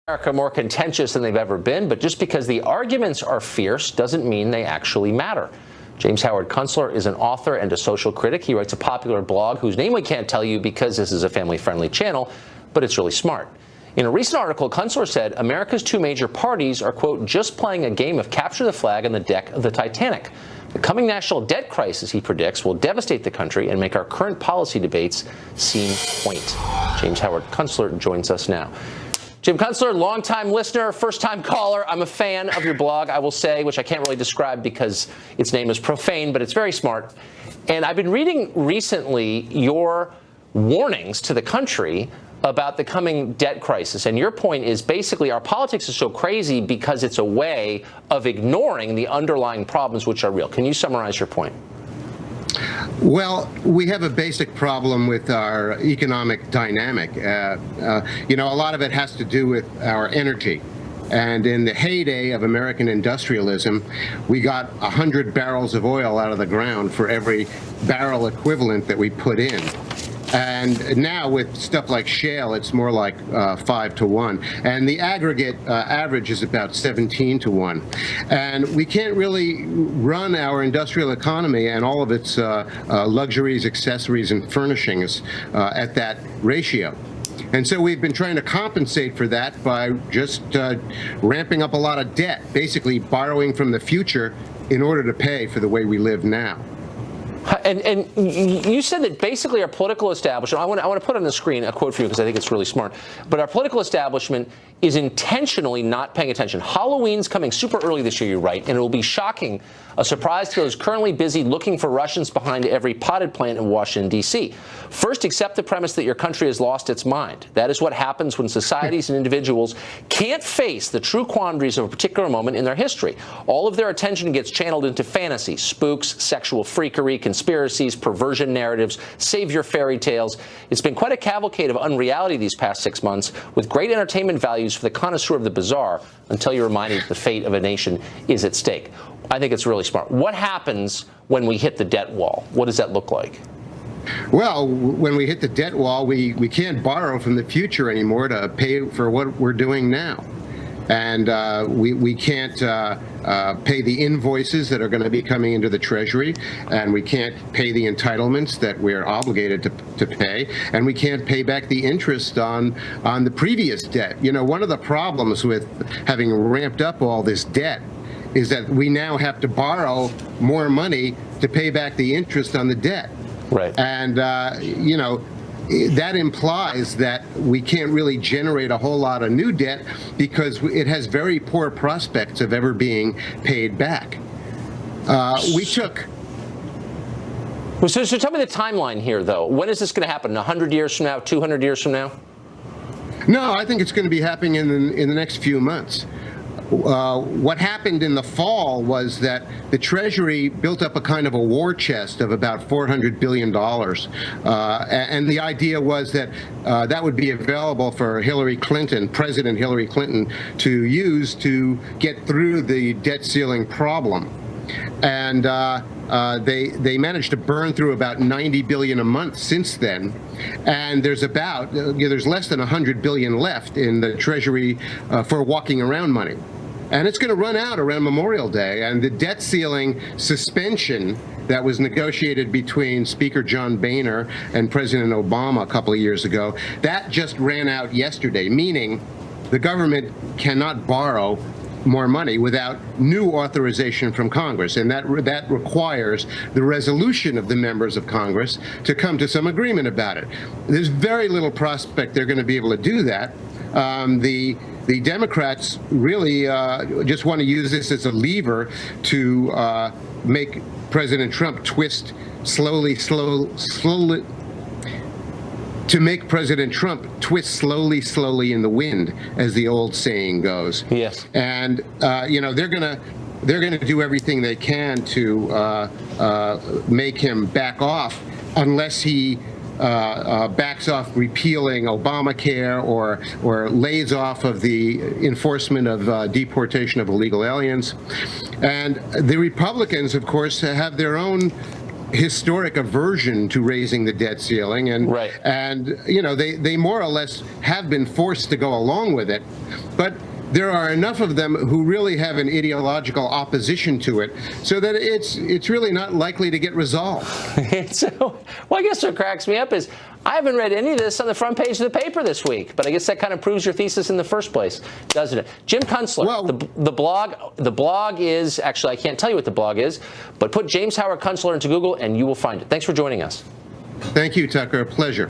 America more contentious than they've ever been, but just because the arguments are fierce doesn't mean they actually matter. James Howard Kunstler is an author and a social critic. He writes a popular blog whose name we can't tell you because this is a family-friendly channel, but it's really smart. In a recent article, Kunstler said America's two major parties are, quote, just playing a game of capture the flag on the deck of the Titanic. The coming national debt crisis, he predicts, will devastate the country and make our current policy debates seem quaint. James Howard Kunstler joins us now. Jim Kunstler, longtime listener, first-time caller. I'm a fan of your blog, I will say, which I can't really describe because its name is profane, but it's very smart. And I've been reading recently your warnings to the country about the coming debt crisis. And your point is basically our politics is so crazy because it's a way of ignoring the underlying problems which are real. Can you summarize your point? Well, we have a basic problem with our economic dynamic. A lot of it has to do with our energy. And in the heyday of American industrialism, we got 100 barrels of oil out of the ground for every barrel equivalent that we put in. And now with stuff like shale, it's more like 5 to 1. And the aggregate average is about 17 to 1. And we can't really run our industrial economy and all of its luxuries, accessories, and furnishings at that ratio. And so we've been trying to compensate for that by just ramping up a lot of debt, basically borrowing from the future in order to pay for the way we live now. And you said that basically our political establishment, I want to put on the screen a quote for you because I think it's really smart, but our political establishment is intentionally not paying attention. Halloween's coming super early this year, you write, and it will be shocking, a surprise to those currently busy looking for Russians behind every potted plant in Washington, D.C. First, accept the premise that your country has lost its mind. That is what happens when societies and individuals can't face the true quandaries of a particular moment in their history. All of their attention gets channeled into fantasy, spooks, sexual freakery, conspiracies, perversion narratives, savior fairy tales. It's been quite a cavalcade of unreality these past 6 months, with great entertainment values for the connoisseur of the bizarre, until you're reminded that the fate of a nation is at stake. I think it's really smart. What happens when we hit the debt wall? What does that look like? Well, when we hit the debt wall, we can't borrow from the future anymore to pay for what we're doing now. And we can't pay the invoices that are going to be coming into the Treasury, and we can't pay the entitlements that we're obligated to pay, and we can't pay back the interest on the previous debt. You know, one of the problems with having ramped up all this debt is that we now have to borrow more money to pay back the interest on the debt. Right. And, that implies that we can't really generate a whole lot of new debt because it has very poor prospects of ever being paid back. So tell me the timeline here, though. When is this going to happen? 100 years from now? 200 years from now? No, I think it's going to be happening in the next few months. What happened in the fall was that the Treasury built up a kind of a war chest of about $400 billion. And the idea was that that would be available for Hillary Clinton, President Hillary Clinton, to use to get through the debt ceiling problem. And they managed to burn through about $90 billion a month since then, and there's less than $100 billion left in the Treasury for walking around money. And it's going to run out around Memorial Day. And the debt ceiling suspension that was negotiated between Speaker John Boehner and President Obama a couple of years ago, that just ran out yesterday, meaning the government cannot borrow more money without new authorization from Congress. And that requires the resolution of the members of Congress to come to some agreement about it. There's very little prospect they're going to be able to do that. The Democrats really just want to use this as a lever to make President Trump twist slowly, to make President Trump twist slowly in the wind, as the old saying goes. Yes. And they're gonna do everything they can to make him back off, unless he backs off repealing Obamacare or lays off of the enforcement of deportation of illegal aliens. And the Republicans, of course, have their own historic aversion to raising the debt ceiling, and right. and you know, they more or less have been forced to go along with it, but there are enough of them who really have an ideological opposition to it, so that it's really not likely to get resolved. Well, I guess what cracks me up is I haven't read any of this on the front page of the paper this week, but I guess that kind of proves your thesis in the first place, doesn't it? Jim Kunstler, well, the blog is, actually I can't tell you what the blog is, but put James Howard Kunstler into Google and you will find it. Thanks for joining us. Thank you, Tucker. A pleasure.